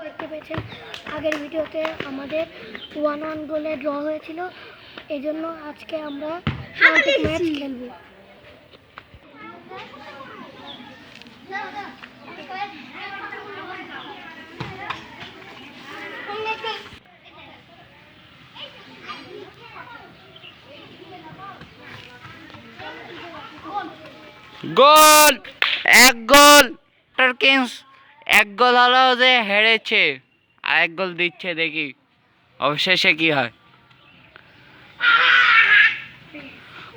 দেখতে পেয়েছেন আগের ভিডিওতে আমাদের 1-1 গোলে ড্র হয়েছিল, এজন্য আজকে আমরা ম্যাচ খেলবো। গোল, এক গোল টার্কিন্স, এক গোল হলো যে হেরেছে, আর এক গোল দিচ্ছে, দেখি অবশেষে কি হয়।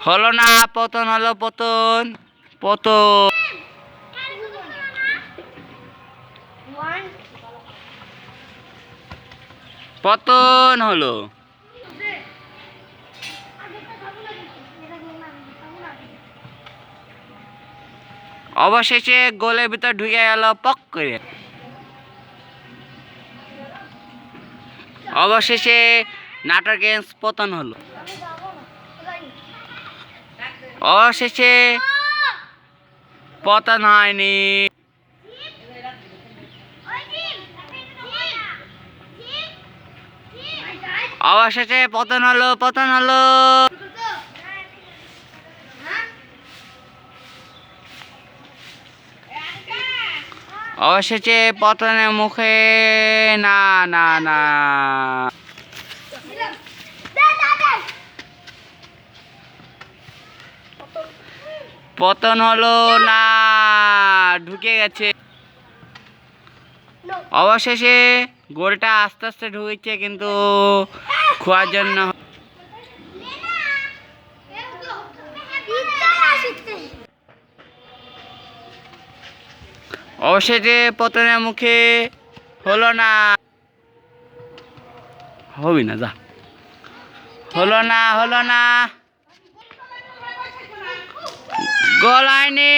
হলো না, পতন হলো, পতন পতন পতন হলো। অবশেষে গোলের ভিতর ঢুকে গেল পক করে। অবশেষে নাটারগেন্স পতন হলো। অবশেষে পতন হয়নি। অবশেষে পতন হলো, পতন হলো। অবশেষে পতনের মুখে, না না না, পতন হলো না, ঢুকে গেছে। অবশেষে গোলটা আস্তে আস্তে ঢুকেছে, কিন্তু খোয়ার জন্য অবশেষে পতনের মুখে হলো না, হবি না, যা, হলো না, হলো না, গোল হয়নি।